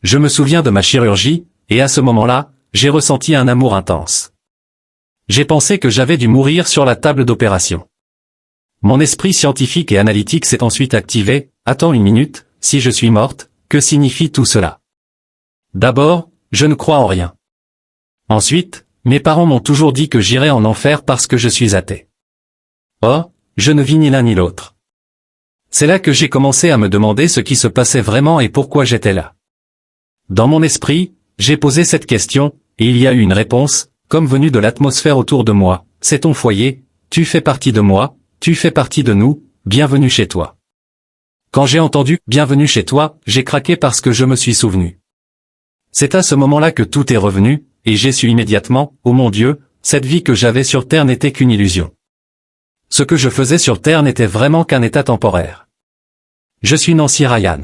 Je me souviens de ma chirurgie, et à ce moment-là, j'ai ressenti un amour intense. J'ai pensé que j'avais dû mourir sur la table d'opération. Mon esprit scientifique et analytique s'est ensuite activé. Attends une minute, si je suis morte, que signifie tout cela? D'abord, je ne crois en rien. Ensuite, mes parents m'ont toujours dit que j'irais en enfer parce que je suis athée. Or, je ne vis ni l'un ni l'autre. C'est là que j'ai commencé à me demander ce qui se passait vraiment et pourquoi j'étais là. Dans mon esprit, j'ai posé cette question, et il y a eu une réponse, comme venue de l'atmosphère autour de moi. C'est ton foyer, tu fais partie de moi, tu fais partie de nous, bienvenue chez toi. Quand j'ai entendu « bienvenue chez toi », j'ai craqué parce que je me suis souvenu. C'est à ce moment-là que tout est revenu, et j'ai su immédiatement, oh mon Dieu, cette vie que j'avais sur Terre n'était qu'une illusion. Ce que je faisais sur Terre n'était vraiment qu'un état temporaire. Je suis Nancy Ryan.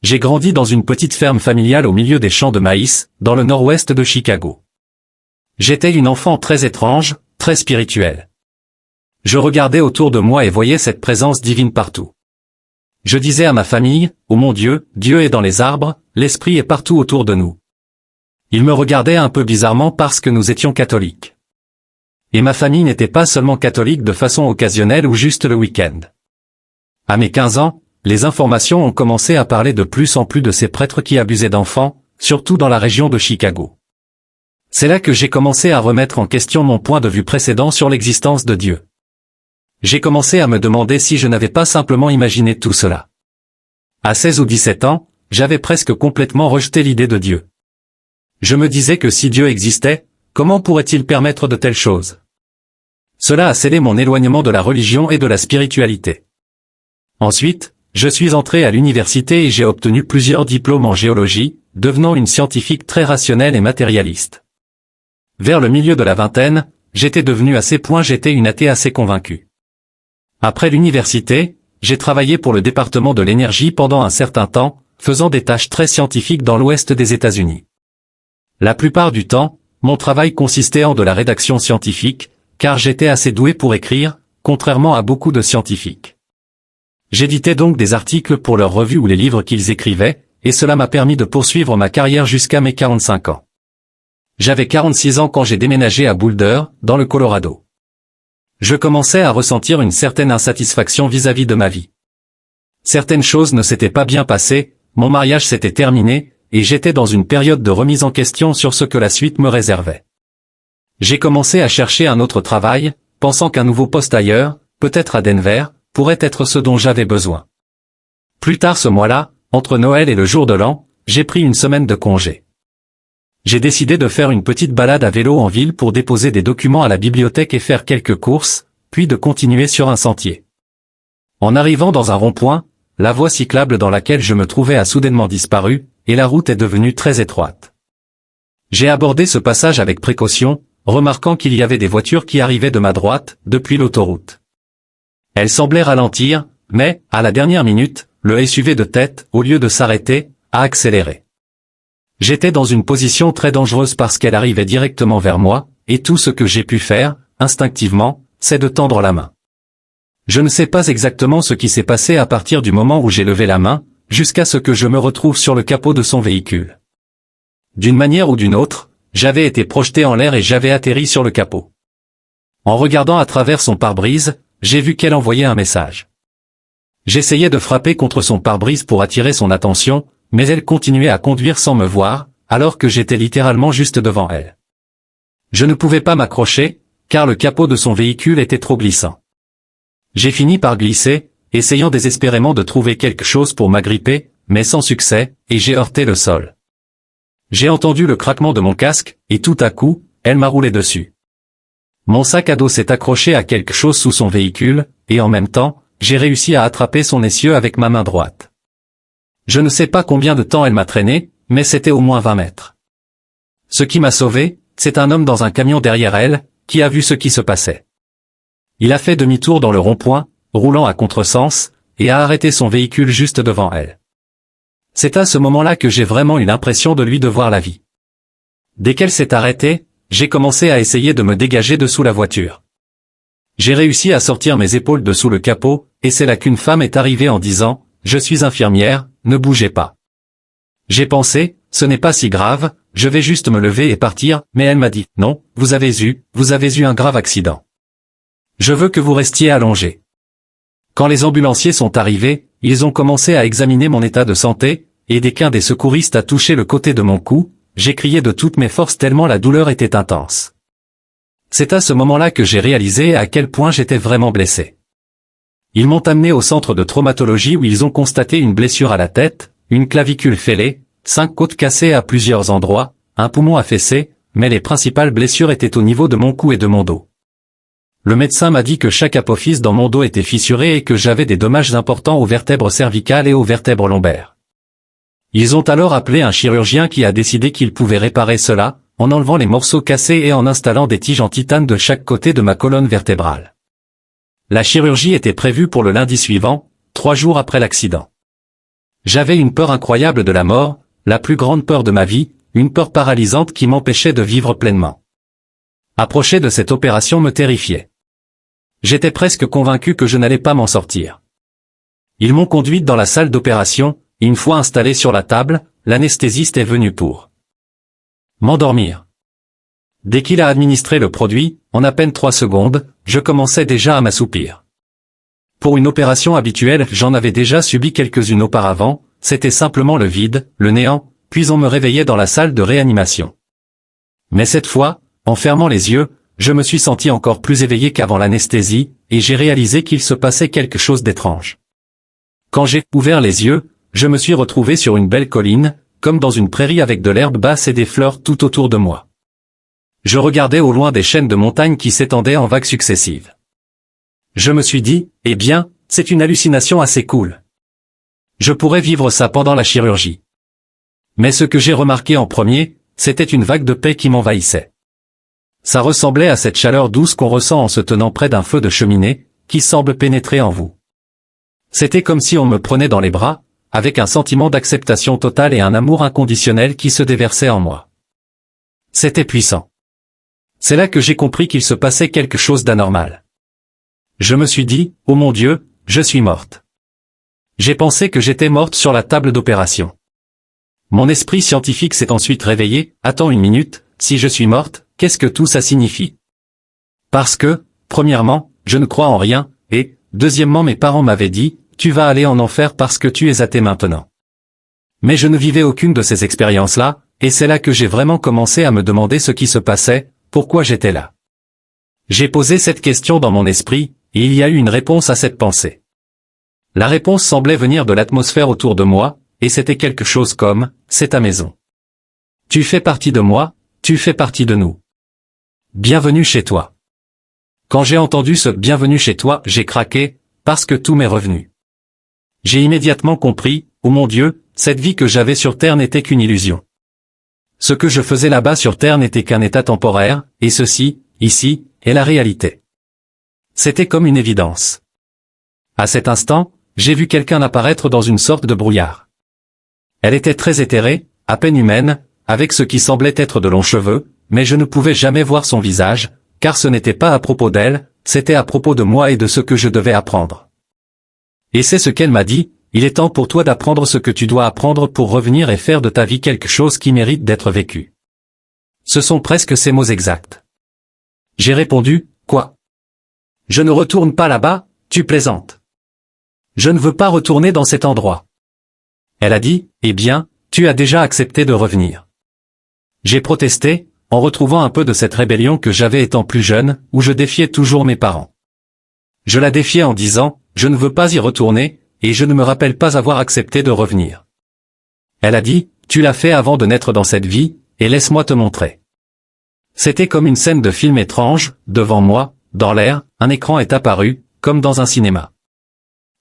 J'ai grandi dans une petite ferme familiale au milieu des champs de maïs, dans le nord-ouest de Chicago. J'étais une enfant très étrange, très spirituelle. Je regardais autour de moi et voyais cette présence divine partout. Je disais à ma famille, oh mon Dieu, Dieu est dans les arbres, l'Esprit est partout autour de nous. Ils me regardaient un peu bizarrement parce que nous étions catholiques. Et ma famille n'était pas seulement catholique de façon occasionnelle ou juste le week-end. À mes 15 ans, les informations ont commencé à parler de plus en plus de ces prêtres qui abusaient d'enfants, surtout dans la région de Chicago. C'est là que j'ai commencé à remettre en question mon point de vue précédent sur l'existence de Dieu. J'ai commencé à me demander si je n'avais pas simplement imaginé tout cela. À 16 ou 17 ans, j'avais presque complètement rejeté l'idée de Dieu. Je me disais que si Dieu existait, comment pourrait-il permettre de telles choses? Cela a scellé mon éloignement de la religion et de la spiritualité. Ensuite, je suis entré à l'université et j'ai obtenu plusieurs diplômes en géologie, devenant une scientifique très rationnelle et matérialiste. Vers le milieu de la vingtaine, j'étais devenu à ces points j'étais une athée assez convaincue. Après l'université, j'ai travaillé pour le département de l'énergie pendant un certain temps, faisant des tâches très scientifiques dans l'ouest des États-Unis. La plupart du temps, mon travail consistait en de la rédaction scientifique, car j'étais assez doué pour écrire, contrairement à beaucoup de scientifiques. J'éditais donc des articles pour leurs revues ou les livres qu'ils écrivaient, et cela m'a permis de poursuivre ma carrière jusqu'à mes 45 ans. J'avais 46 ans quand j'ai déménagé à Boulder, dans le Colorado. Je commençais à ressentir une certaine insatisfaction vis-à-vis de ma vie. Certaines choses ne s'étaient pas bien passées, mon mariage s'était terminé, et j'étais dans une période de remise en question sur ce que la suite me réservait. J'ai commencé à chercher un autre travail, pensant qu'un nouveau poste ailleurs, peut-être à Denver, pourrait être ce dont j'avais besoin. Plus tard ce mois-là, entre Noël et le jour de l'an, j'ai pris une semaine de congé. J'ai décidé de faire une petite balade à vélo en ville pour déposer des documents à la bibliothèque et faire quelques courses, puis de continuer sur un sentier. En arrivant dans un rond-point, la voie cyclable dans laquelle je me trouvais a soudainement disparu, et la route est devenue très étroite. J'ai abordé ce passage avec précaution, remarquant qu'il y avait des voitures qui arrivaient de ma droite, depuis l'autoroute. Elles semblaient ralentir, mais, à la dernière minute, le SUV de tête, au lieu de s'arrêter, a accéléré. J'étais dans une position très dangereuse parce qu'elle arrivait directement vers moi, et tout ce que j'ai pu faire, instinctivement, c'est de tendre la main. Je ne sais pas exactement ce qui s'est passé à partir du moment où j'ai levé la main, jusqu'à ce que je me retrouve sur le capot de son véhicule. D'une manière ou d'une autre, j'avais été projeté en l'air et j'avais atterri sur le capot. En regardant à travers son pare-brise, j'ai vu qu'elle envoyait un message. J'essayais de frapper contre son pare-brise pour attirer son attention, mais elle continuait à conduire sans me voir, alors que j'étais littéralement juste devant elle. Je ne pouvais pas m'accrocher, car le capot de son véhicule était trop glissant. J'ai fini par glisser, essayant désespérément de trouver quelque chose pour m'agripper, mais sans succès, et j'ai heurté le sol. J'ai entendu le craquement de mon casque, et tout à coup, elle m'a roulé dessus. Mon sac à dos s'est accroché à quelque chose sous son véhicule, et en même temps, j'ai réussi à attraper son essieu avec ma main droite. Je ne sais pas combien de temps elle m'a traîné, mais c'était au moins 20 mètres. Ce qui m'a sauvé, c'est un homme dans un camion derrière elle, qui a vu ce qui se passait. Il a fait demi-tour dans le rond-point, roulant à contresens, et a arrêté son véhicule juste devant elle. C'est à ce moment-là que j'ai vraiment eu l'impression de lui devoir la vie. Dès qu'elle s'est arrêtée, j'ai commencé à essayer de me dégager de sous la voiture. J'ai réussi à sortir mes épaules de sous le capot, et c'est là qu'une femme est arrivée en disant « Je suis infirmière, ne bougez pas ». J'ai pensé, ce n'est pas si grave, je vais juste me lever et partir, mais elle m'a dit, non, vous avez eu un grave accident. Je veux que vous restiez allongé. Quand les ambulanciers sont arrivés, ils ont commencé à examiner mon état de santé, et dès qu'un des secouristes a touché le côté de mon cou, j'ai crié de toutes mes forces tellement la douleur était intense. C'est à ce moment-là que j'ai réalisé à quel point j'étais vraiment blessé. Ils m'ont amené au centre de traumatologie où ils ont constaté une blessure à la tête, une clavicule fêlée, 5 côtes cassées à plusieurs endroits, un poumon affaissé, mais les principales blessures étaient au niveau de mon cou et de mon dos. Le médecin m'a dit que chaque apophyse dans mon dos était fissuré et que j'avais des dommages importants aux vertèbres cervicales et aux vertèbres lombaires. Ils ont alors appelé un chirurgien qui a décidé qu'il pouvait réparer cela, en enlevant les morceaux cassés et en installant des tiges en titane de chaque côté de ma colonne vertébrale. La chirurgie était prévue pour le lundi suivant, 3 jours après l'accident. J'avais une peur incroyable de la mort, la plus grande peur de ma vie, une peur paralysante qui m'empêchait de vivre pleinement. Approcher de cette opération me terrifiait. J'étais presque convaincu que je n'allais pas m'en sortir. Ils m'ont conduite dans la salle d'opération, et une fois installée sur la table, l'anesthésiste est venu pour m'endormir. Dès qu'il a administré le produit, en à peine 3 secondes, je commençais déjà à m'assoupir. Pour une opération habituelle, j'en avais déjà subi quelques-unes auparavant, c'était simplement le vide, le néant, puis on me réveillait dans la salle de réanimation. Mais cette fois, en fermant les yeux, je me suis senti encore plus éveillé qu'avant l'anesthésie, et j'ai réalisé qu'il se passait quelque chose d'étrange. Quand j'ai ouvert les yeux, je me suis retrouvé sur une belle colline, comme dans une prairie avec de l'herbe basse et des fleurs tout autour de moi. Je regardais au loin des chaînes de montagnes qui s'étendaient en vagues successives. Je me suis dit, eh bien, c'est une hallucination assez cool. Je pourrais vivre ça pendant la chirurgie. Mais ce que j'ai remarqué en premier, c'était une vague de paix qui m'envahissait. Ça ressemblait à cette chaleur douce qu'on ressent en se tenant près d'un feu de cheminée, qui semble pénétrer en vous. C'était comme si on me prenait dans les bras, avec un sentiment d'acceptation totale et un amour inconditionnel qui se déversait en moi. C'était puissant. C'est là que j'ai compris qu'il se passait quelque chose d'anormal. Je me suis dit, oh mon Dieu, je suis morte. J'ai pensé que j'étais morte sur la table d'opération. Mon esprit scientifique s'est ensuite réveillé, attends une minute, si je suis morte, qu'est-ce que tout ça signifie? Parce que, premièrement, je ne crois en rien, et, deuxièmement mes parents m'avaient dit, tu vas aller en enfer parce que tu es athée maintenant. Mais je ne vivais aucune de ces expériences-là, et c'est là que j'ai vraiment commencé à me demander ce qui se passait, pourquoi j'étais là. J'ai posé cette question dans mon esprit, et il y a eu une réponse à cette pensée. La réponse semblait venir de l'atmosphère autour de moi, et c'était quelque chose comme, c'est ta maison. Tu fais partie de moi, tu fais partie de nous. Bienvenue chez toi. Quand j'ai entendu ce « bienvenue chez toi », j'ai craqué, parce que tout m'est revenu. J'ai immédiatement compris, oh mon Dieu, cette vie que j'avais sur Terre n'était qu'une illusion. Ce que je faisais là-bas sur Terre n'était qu'un état temporaire, et ceci, ici, est la réalité. C'était comme une évidence. À cet instant, j'ai vu quelqu'un apparaître dans une sorte de brouillard. Elle était très éthérée, à peine humaine, avec ce qui semblait être de longs cheveux, mais je ne pouvais jamais voir son visage, car ce n'était pas à propos d'elle, c'était à propos de moi et de ce que je devais apprendre. Et c'est ce qu'elle m'a dit, il est temps pour toi d'apprendre ce que tu dois apprendre pour revenir et faire de ta vie quelque chose qui mérite d'être vécu. Ce sont presque ces mots exacts. J'ai répondu, quoi? Je ne retourne pas là-bas, tu plaisantes. Je ne veux pas retourner dans cet endroit. Elle a dit, eh bien, tu as déjà accepté de revenir. J'ai protesté, en retrouvant un peu de cette rébellion que j'avais étant plus jeune, où je défiais toujours mes parents. Je la défiais en disant, je ne veux pas y retourner, et je ne me rappelle pas avoir accepté de revenir. Elle a dit, tu l'as fait avant de naître dans cette vie, et laisse-moi te montrer. C'était comme une scène de film étrange, devant moi, dans l'air, un écran est apparu, comme dans un cinéma.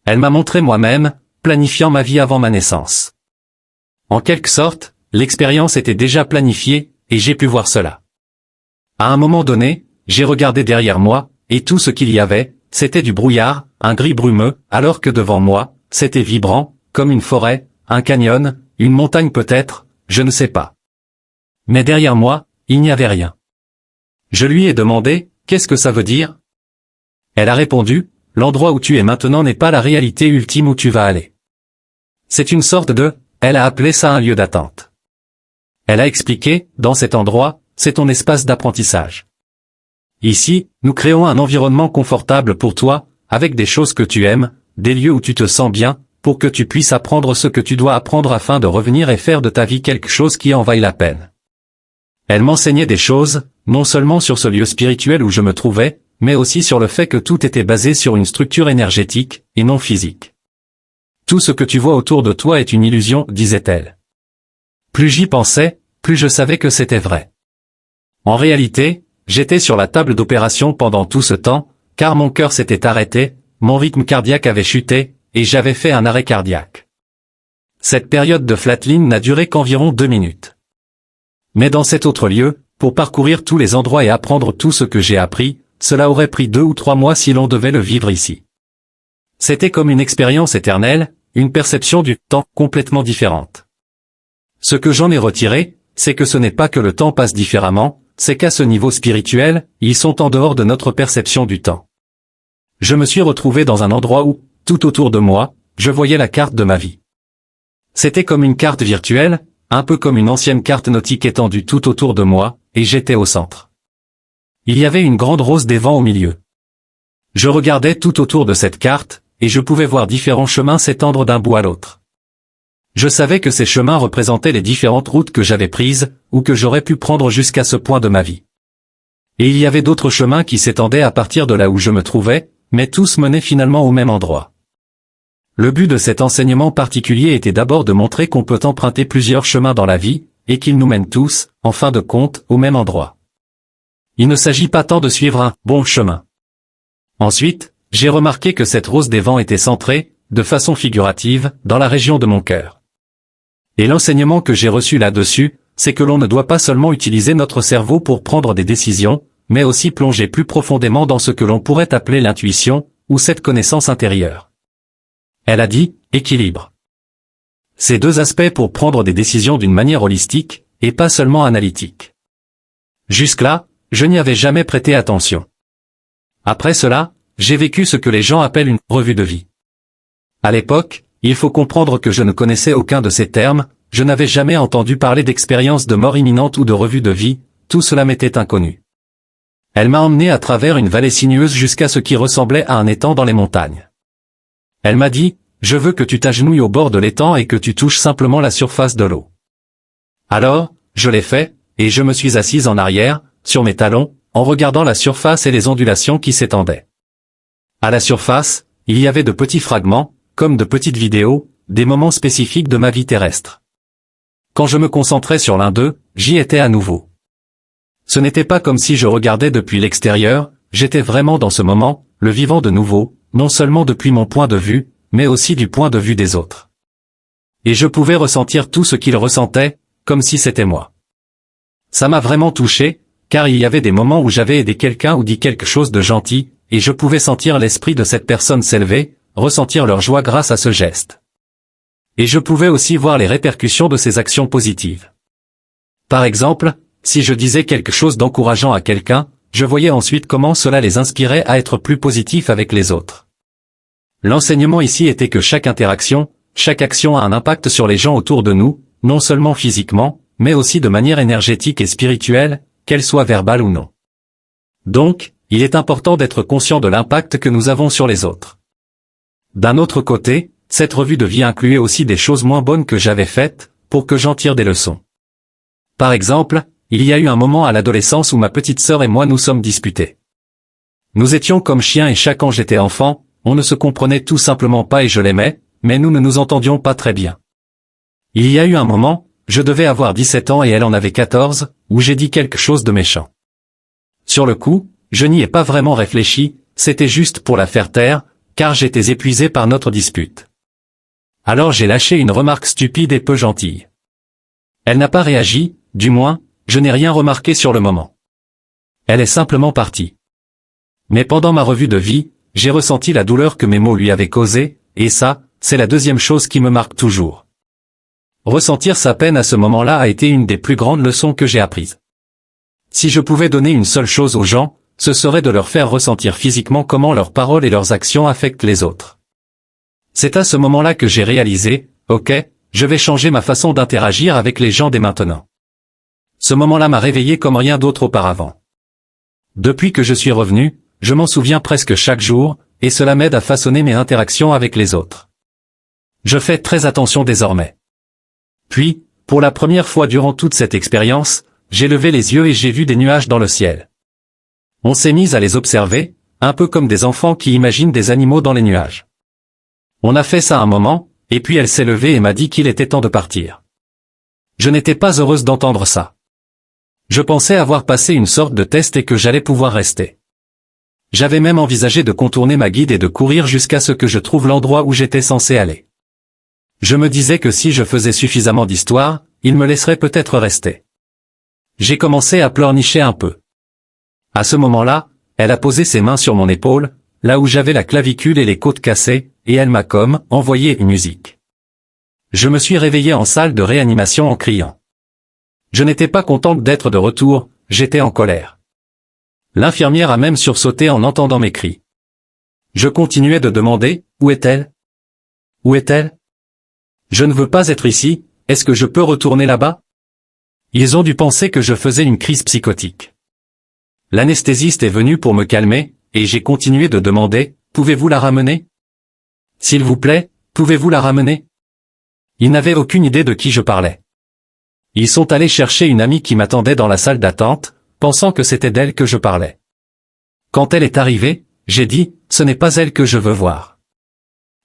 Elle m'a montré moi-même, planifiant ma vie avant ma naissance. En quelque sorte, l'expérience était déjà planifiée, et j'ai pu voir cela. À un moment donné, j'ai regardé derrière moi, et tout ce qu'il y avait, c'était du brouillard, un gris brumeux, alors que devant moi, c'était vibrant, comme une forêt, un canyon, une montagne peut-être, je ne sais pas. Mais derrière moi, il n'y avait rien. Je lui ai demandé, qu'est-ce que ça veut dire? Elle a répondu, l'endroit où tu es maintenant n'est pas la réalité ultime où tu vas aller. C'est une sorte de elle a appelé ça un lieu d'attente. Elle a expliqué, dans cet endroit, c'est ton espace d'apprentissage. Ici, nous créons un environnement confortable pour toi, avec des choses que tu aimes, des lieux où tu te sens bien, pour que tu puisses apprendre ce que tu dois apprendre afin de revenir et faire de ta vie quelque chose qui en vaille la peine. Elle m'enseignait des choses, non seulement sur ce lieu spirituel où je me trouvais, mais aussi sur le fait que tout était basé sur une structure énergétique, et non physique. Tout ce que tu vois autour de toi est une illusion, disait-elle. Plus j'y pensais, plus je savais que c'était vrai. En réalité, j'étais sur la table d'opération pendant tout ce temps, car mon cœur s'était arrêté, mon rythme cardiaque avait chuté, et j'avais fait un arrêt cardiaque. Cette période de flatline n'a duré qu'environ 2 minutes. Mais dans cet autre lieu, pour parcourir tous les endroits et apprendre tout ce que j'ai appris, cela aurait pris 2 ou 3 mois si l'on devait le vivre ici. C'était comme une expérience éternelle, une perception du temps complètement différente. Ce que j'en ai retiré, c'est que ce n'est pas que le temps passe différemment, c'est qu'à ce niveau spirituel, ils sont en dehors de notre perception du temps. Je me suis retrouvé dans un endroit où, tout autour de moi, je voyais la carte de ma vie. C'était comme une carte virtuelle, un peu comme une ancienne carte nautique étendue tout autour de moi, et j'étais au centre. Il y avait une grande rose des vents au milieu. Je regardais tout autour de cette carte, et je pouvais voir différents chemins s'étendre d'un bout à l'autre. Je savais que ces chemins représentaient les différentes routes que j'avais prises, ou que j'aurais pu prendre jusqu'à ce point de ma vie. Et il y avait d'autres chemins qui s'étendaient à partir de là où je me trouvais, mais tous menaient finalement au même endroit. Le but de cet enseignement particulier était d'abord de montrer qu'on peut emprunter plusieurs chemins dans la vie, et qu'ils nous mènent tous, en fin de compte, au même endroit. Il ne s'agit pas tant de suivre un bon chemin. Ensuite, j'ai remarqué que cette rose des vents était centrée, de façon figurative, dans la région de mon cœur. Et l'enseignement que j'ai reçu là-dessus, c'est que l'on ne doit pas seulement utiliser notre cerveau pour prendre des décisions, mais aussi plonger plus profondément dans ce que l'on pourrait appeler l'intuition, ou cette connaissance intérieure. Elle a dit, équilibre. Ces 2 aspects pour prendre des décisions d'une manière holistique, et pas seulement analytique. Jusque-là, je n'y avais jamais prêté attention. Après cela, j'ai vécu ce que les gens appellent une revue de vie. À l'époque, il faut comprendre que je ne connaissais aucun de ces termes, je n'avais jamais entendu parler d'expérience de mort imminente ou de revue de vie, tout cela m'était inconnu. Elle m'a emmené à travers une vallée sinueuse jusqu'à ce qui ressemblait à un étang dans les montagnes. Elle m'a dit, je veux que tu t'agenouilles au bord de l'étang et que tu touches simplement la surface de l'eau. Alors, je l'ai fait, et je me suis assise en arrière, sur mes talons, en regardant la surface et les ondulations qui s'étendaient. À la surface, il y avait de petits fragments, comme de petites vidéos, des moments spécifiques de ma vie terrestre. Quand je me concentrais sur l'un d'eux, j'y étais à nouveau. Ce n'était pas comme si je regardais depuis l'extérieur, j'étais vraiment dans ce moment, le vivant de nouveau, non seulement depuis mon point de vue, mais aussi du point de vue des autres. Et je pouvais ressentir tout ce qu'ils ressentaient, comme si c'était moi. Ça m'a vraiment touché, car il y avait des moments où j'avais aidé quelqu'un ou dit quelque chose de gentil, et je pouvais sentir l'esprit de cette personne s'élever, ressentir leur joie grâce à ce geste. Et je pouvais aussi voir les répercussions de ces actions positives. Par exemple, si je disais quelque chose d'encourageant à quelqu'un, je voyais ensuite comment cela les inspirait à être plus positifs avec les autres. L'enseignement ici était que chaque interaction, chaque action a un impact sur les gens autour de nous, non seulement physiquement, mais aussi de manière énergétique et spirituelle, qu'elle soit verbale ou non. Donc, il est important d'être conscient de l'impact que nous avons sur les autres. D'un autre côté, cette revue de vie incluait aussi des choses moins bonnes que j'avais faites, pour que j'en tire des leçons. Par exemple, il y a eu un moment à l'adolescence où ma petite sœur et moi nous sommes disputés. Nous étions comme chien et chat quand j'étais enfant, on ne se comprenait tout simplement pas et je l'aimais, mais nous ne nous entendions pas très bien. Il y a eu un moment, je devais avoir 17 ans et elle en avait 14, où j'ai dit quelque chose de méchant. Sur le coup, je n'y ai pas vraiment réfléchi, c'était juste pour la faire taire, car j'étais épuisé par notre dispute. Alors j'ai lâché une remarque stupide et peu gentille. Elle n'a pas réagi, du moins, je n'ai rien remarqué sur le moment. Elle est simplement partie. Mais pendant ma revue de vie, j'ai ressenti la douleur que mes mots lui avaient causée, et ça, c'est la deuxième chose qui me marque toujours. Ressentir sa peine à ce moment-là a été une des plus grandes leçons que j'ai apprises. Si je pouvais donner une seule chose aux gens, ce serait de leur faire ressentir physiquement comment leurs paroles et leurs actions affectent les autres. C'est à ce moment-là que j'ai réalisé, ok, je vais changer ma façon d'interagir avec les gens dès maintenant. Ce moment-là m'a réveillé comme rien d'autre auparavant. Depuis que je suis revenu, je m'en souviens presque chaque jour, et cela m'aide à façonner mes interactions avec les autres. Je fais très attention désormais. Puis, pour la première fois durant toute cette expérience, j'ai levé les yeux et j'ai vu des nuages dans le ciel. On s'est mis à les observer, un peu comme des enfants qui imaginent des animaux dans les nuages. On a fait ça un moment, et puis elle s'est levée et m'a dit qu'il était temps de partir. Je n'étais pas heureuse d'entendre ça. Je pensais avoir passé une sorte de test et que j'allais pouvoir rester. J'avais même envisagé de contourner ma guide et de courir jusqu'à ce que je trouve l'endroit où j'étais censé aller. Je me disais que si je faisais suffisamment d'histoire, il me laisserait peut-être rester. J'ai commencé à pleurnicher un peu. À ce moment-là, elle a posé ses mains sur mon épaule, là où j'avais la clavicule et les côtes cassées, et elle m'a comme envoyé une musique. Je me suis réveillé en salle de réanimation en criant. Je n'étais pas contente d'être de retour, j'étais en colère. L'infirmière a même sursauté en entendant mes cris. Je continuais de demander, où est-elle? Où est-elle? Je ne veux pas être ici, est-ce que je peux retourner là-bas? Ils ont dû penser que je faisais une crise psychotique. L'anesthésiste est venu pour me calmer, et j'ai continué de demander, pouvez-vous la ramener? S'il vous plaît, pouvez-vous la ramener? Ils n'avaient aucune idée de qui je parlais. Ils sont allés chercher une amie qui m'attendait dans la salle d'attente, pensant que c'était d'elle que je parlais. Quand elle est arrivée, j'ai dit, ce n'est pas elle que je veux voir.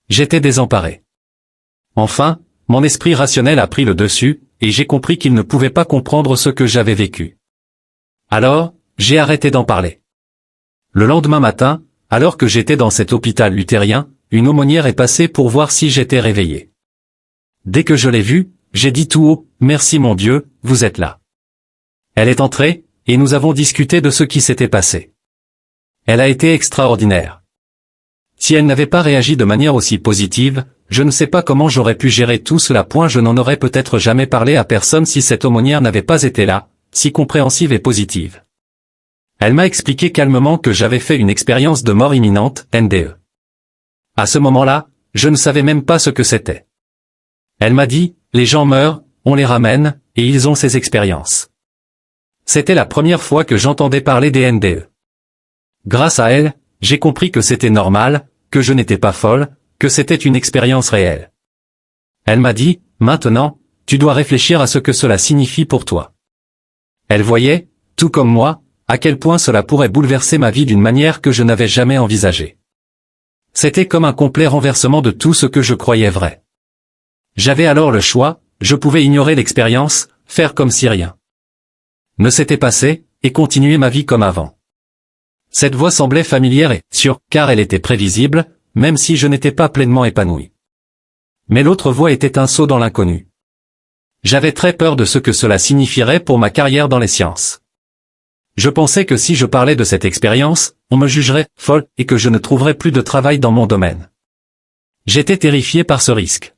J'étais désemparé. Enfin, mon esprit rationnel a pris le dessus, et j'ai compris qu'il ne pouvait pas comprendre ce que j'avais vécu. Alors, j'ai arrêté d'en parler. Le lendemain matin, alors que j'étais dans cet hôpital luthérien, une aumônière est passée pour voir si j'étais réveillé. Dès que je l'ai vue, j'ai dit tout haut, « Merci mon Dieu, vous êtes là. » Elle est entrée, et nous avons discuté de ce qui s'était passé. Elle a été extraordinaire. Si elle n'avait pas réagi de manière aussi positive, je ne sais pas comment j'aurais pu gérer tout cela. Je n'en aurais peut-être jamais parlé à personne si cette aumônière n'avait pas été là, si compréhensive et positive. Elle m'a expliqué calmement que j'avais fait une expérience de mort imminente, NDE. À ce moment-là, je ne savais même pas ce que c'était. Elle m'a dit, les gens meurent, on les ramène, et ils ont ces expériences. C'était la première fois que j'entendais parler des NDE. Grâce à elle, j'ai compris que c'était normal, que je n'étais pas folle, que c'était une expérience réelle. Elle m'a dit, maintenant, tu dois réfléchir à ce que cela signifie pour toi. Elle voyait, tout comme moi, à quel point cela pourrait bouleverser ma vie d'une manière que je n'avais jamais envisagée. C'était comme un complet renversement de tout ce que je croyais vrai. J'avais alors le choix, je pouvais ignorer l'expérience, faire comme si rien ne s'était passé, et continuer ma vie comme avant. Cette voix semblait familière et sûre, car elle était prévisible, même si je n'étais pas pleinement épanoui. Mais l'autre voix était un saut dans l'inconnu. J'avais très peur de ce que cela signifierait pour ma carrière dans les sciences. Je pensais que si je parlais de cette expérience, on me jugerait folle et que je ne trouverais plus de travail dans mon domaine. J'étais terrifié par ce risque.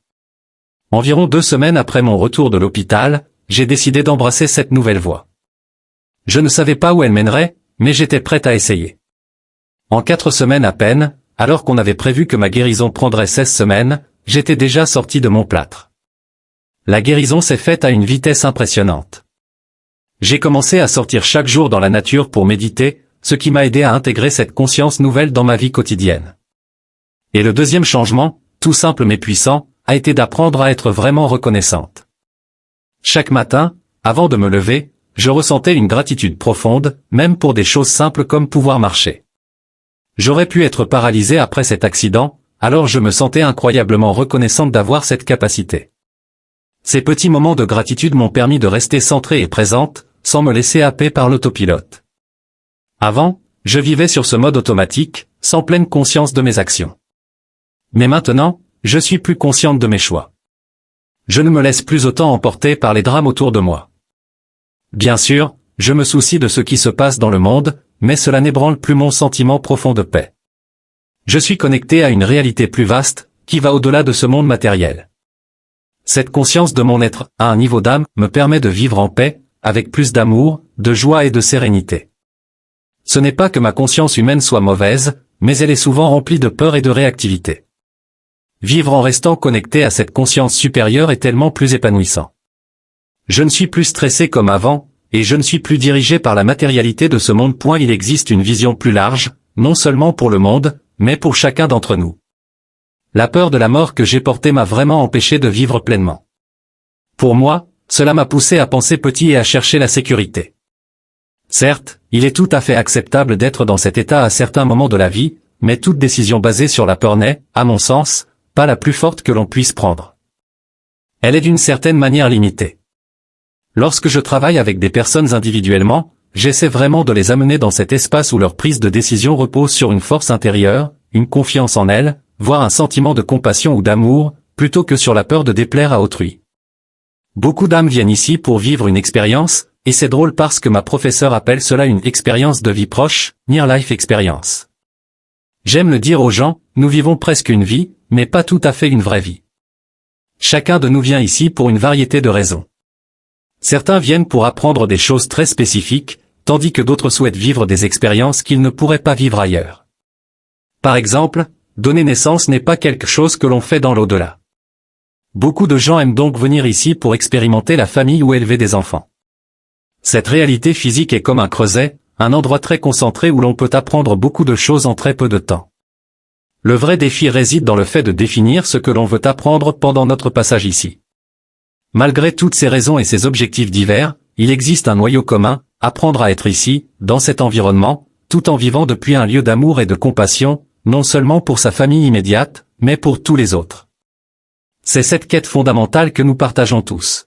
Environ 2 semaines après mon retour de l'hôpital, j'ai décidé d'embrasser cette nouvelle voie. Je ne savais pas où elle mènerait, mais j'étais prête à essayer. En 4 semaines à peine, alors qu'on avait prévu que ma guérison prendrait 16 semaines, j'étais déjà sorti de mon plâtre. La guérison s'est faite à une vitesse impressionnante. J'ai commencé à sortir chaque jour dans la nature pour méditer, ce qui m'a aidé à intégrer cette conscience nouvelle dans ma vie quotidienne. Et le deuxième changement, tout simple mais puissant, a été d'apprendre à être vraiment reconnaissante. Chaque matin, avant de me lever, je ressentais une gratitude profonde, même pour des choses simples comme pouvoir marcher. J'aurais pu être paralysé après cet accident, alors je me sentais incroyablement reconnaissante d'avoir cette capacité. Ces petits moments de gratitude m'ont permis de rester centrée et présente, sans me laisser happer par l'autopilote. Avant, je vivais sur ce mode automatique, sans pleine conscience de mes actions. Mais maintenant, je suis plus consciente de mes choix. Je ne me laisse plus autant emporter par les drames autour de moi. Bien sûr, je me soucie de ce qui se passe dans le monde, mais cela n'ébranle plus mon sentiment profond de paix. Je suis connecté à une réalité plus vaste, qui va au-delà de ce monde matériel. Cette conscience de mon être, à un niveau d'âme, me permet de vivre en paix, avec plus d'amour, de joie et de sérénité. Ce n'est pas que ma conscience humaine soit mauvaise, mais elle est souvent remplie de peur et de réactivité. vivre en restant connecté à cette conscience supérieure est tellement plus épanouissant. Je ne suis plus stressé comme avant, et je ne suis plus dirigé par la matérialité de ce monde. Il existe une vision plus large, non seulement pour le monde, mais pour chacun d'entre nous. La peur de la mort que j'ai portée m'a vraiment empêché de vivre pleinement. Pour moi, cela m'a poussé à penser petit et à chercher la sécurité. Certes, il est tout à fait acceptable d'être dans cet état à certains moments de la vie, mais toute décision basée sur la peur n'est, à mon sens, pas la plus forte que l'on puisse prendre. Elle est d'une certaine manière limitée. Lorsque je travaille avec des personnes individuellement, j'essaie vraiment de les amener dans cet espace où leur prise de décision repose sur une force intérieure, une confiance en elles, voire un sentiment de compassion ou d'amour, plutôt que sur la peur de déplaire à autrui. Beaucoup d'âmes viennent ici pour vivre une expérience, et c'est drôle parce que ma professeure appelle cela une expérience de vie proche, Near Life Experience. J'aime le dire aux gens, nous vivons presque une vie, mais pas tout à fait une vraie vie. Chacun de nous vient ici pour une variété de raisons. Certains viennent pour apprendre des choses très spécifiques, tandis que d'autres souhaitent vivre des expériences qu'ils ne pourraient pas vivre ailleurs. Par exemple, donner naissance n'est pas quelque chose que l'on fait dans l'au-delà. Beaucoup de gens aiment donc venir ici pour expérimenter la famille ou élever des enfants. Cette réalité physique est comme un creuset, un endroit très concentré où l'on peut apprendre beaucoup de choses en très peu de temps. Le vrai défi réside dans le fait de définir ce que l'on veut apprendre pendant notre passage ici. Malgré toutes ces raisons et ces objectifs divers, il existe un noyau commun, apprendre à être ici, dans cet environnement, tout en vivant depuis un lieu d'amour et de compassion, non seulement pour sa famille immédiate, mais pour tous les autres. C'est cette quête fondamentale que nous partageons tous.